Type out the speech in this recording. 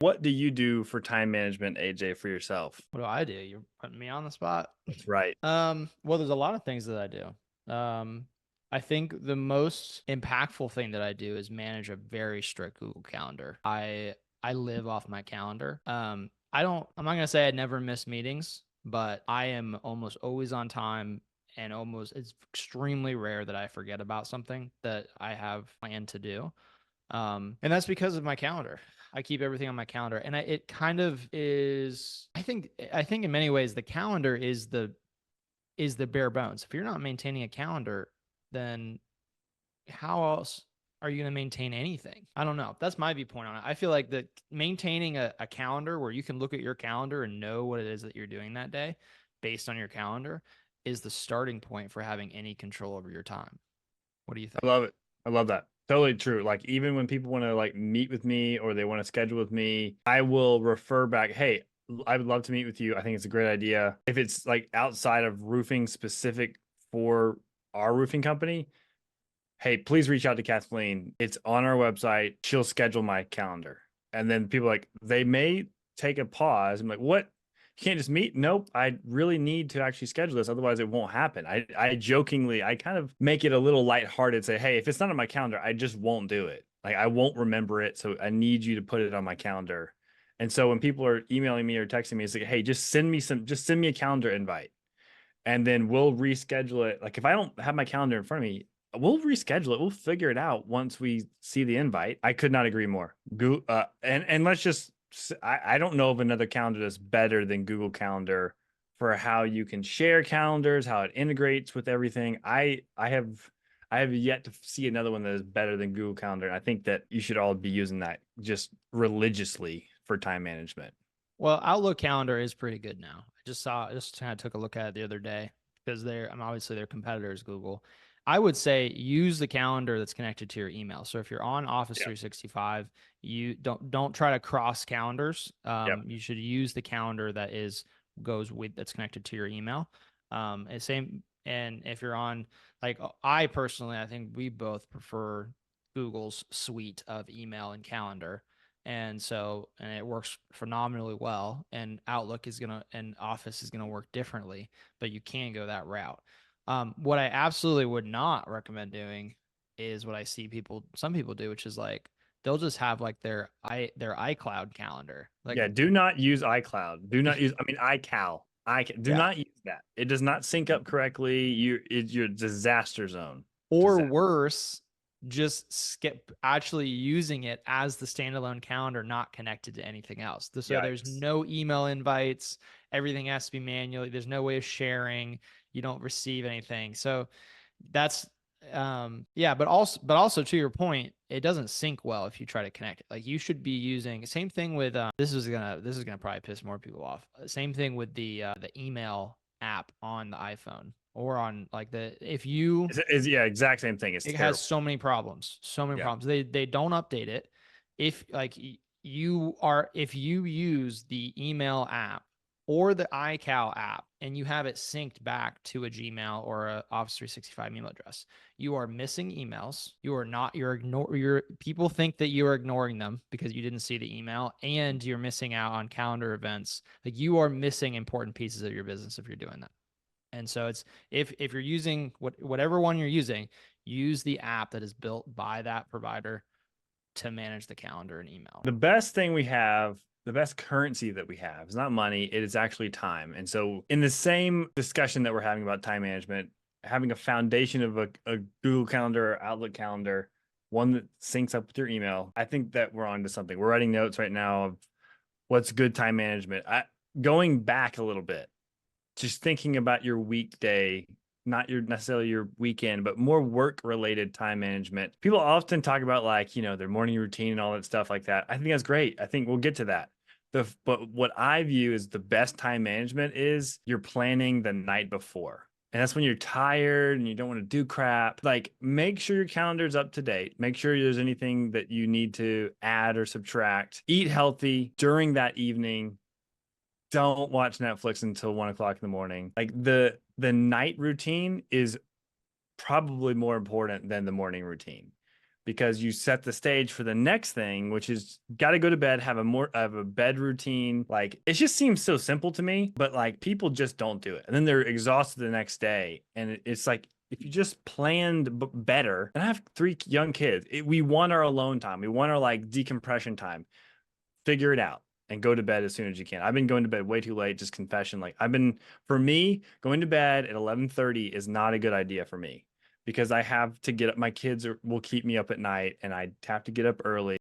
What do you do for time management, AJ, for yourself? What do I do? You're putting me on the spot. That's right. Well, there's a lot of things that I do. I think the most impactful thing that I do is manage a very strict Google Calendar. I live off my calendar. I'm not gonna say I never miss meetings, but I am almost always on time and it's extremely rare that I forget about something that I have planned to do. And that's because of my calendar. I keep everything on my calendar, and it kind of is. I think in many ways the calendar is the bare bones. If you're not maintaining a calendar, then how else are you going to maintain anything? I don't know. That's my viewpoint on it. I feel like that maintaining a calendar where you can look at your calendar and know what it is that you're doing that day based on your calendar is the starting point for having any control over your time. What do you I think? love it. I love that. Totally true. Like even when people want to like meet with me or they want to schedule with me, I will refer back, hey, I would love to meet with you. I think it's a great idea. If it's like outside of roofing specific for our roofing company, hey, please reach out to Kathleen. It's on our website. She'll schedule my calendar. And then people like, they may take a pause. I'm like, what? You can't just meet? Nope. I really need to actually schedule this. Otherwise, it won't happen. I jokingly, I kind of make it a little lighthearted, say, hey, if it's not on my calendar, I just won't do it. Like, I won't remember it. So I need you to put it on my calendar. And so when people are emailing me or texting me, it's like, hey, just send me a calendar invite and then we'll reschedule it. Like if I don't have my calendar in front of me, we'll reschedule it. We'll figure it out once we see the invite. I could not agree more. And let's just I don't know of another calendar that's better than Google Calendar for how you can share calendars, how it integrates with everything. I have yet to see another one that is better than Google Calendar. I think that you should all be using that just religiously for time management. Well, Outlook calendar is pretty good now. I just kind of took a look at it the other day because I'm obviously their competitors, Google. I would say use the calendar that's connected to your email. So if you're on Office Yeah. 365, you don't try to cross calendars. Yep. You should use the calendar that's connected to your email. And if you're on I personally, I think we both prefer Google's suite of email and calendar, and it works phenomenally well. And Office is gonna work differently, but you can go that route. What I absolutely would not recommend doing is what I see some people do, which is like they'll just have like their iCloud calendar. Like, Yeah, do not use iCloud. Do not use, I mean, iCal. Do yeah. not use that. It does not sync up correctly. You're disaster zone. Or Disaster. worse, just skip actually using it as the standalone calendar, not connected to anything else. So there's Yikes. no email invites. Everything has to be manually. There's no way of sharing. You don't receive anything. So that's yeah, but also to your point, it doesn't sync well if you try to connect it. Like you should be using same thing with this is gonna probably piss more people off. Same thing with the email app on the iPhone or on like the if you Yeah, exact same thing. It's it has terrible. so many Yeah. problems. They don't update it. If like if you use the email app or the iCal app and you have it synced back to a Gmail or a Office 365 email address, you are missing emails. You are not you're people think that you are ignoring them because you didn't see the email, and you're missing out on calendar events. Like you are missing important pieces of your business if you're doing that. And so it's if you're using whatever one you're using, use the app that is built by that provider to manage the calendar and email. The best thing we have, the best currency that we have is not money, it is actually time. And so, in the same discussion that we're having about time management, having a foundation of a Google Calendar or Outlook calendar, one that syncs up with your email, I think that we're on to something. We're writing notes right now of what's good time management. Going back a little bit, just thinking about your weekday, not your necessarily your weekend, but more work related time management. People often talk about like, their morning routine and all that stuff like that. I think that's great. I think we'll get to that. But what I view as the best time management is you're planning the night before. And that's when you're tired and you don't want to do crap. Like, make sure your calendar's up to date. Make sure there's anything that you need to add or subtract. Eat healthy during that evening. Don't watch Netflix until 1 o'clock in the morning. Like the night routine is probably more important than the morning routine. because you set the stage for the next thing, which is got to go to bed, have a bed routine. Like it just seems so simple to me, but like people just don't do it. And then they're exhausted the next day. And it's like, if you just planned better, and I have 3 young kids, we want our alone time. We want our like decompression time. Figure it out and go to bed as soon as you can. I've been going to bed way too late, just confession. Like for me, going to bed at 11:30 is not a good idea for me because I have to get up. My kids will keep me up at night and I have to get up early.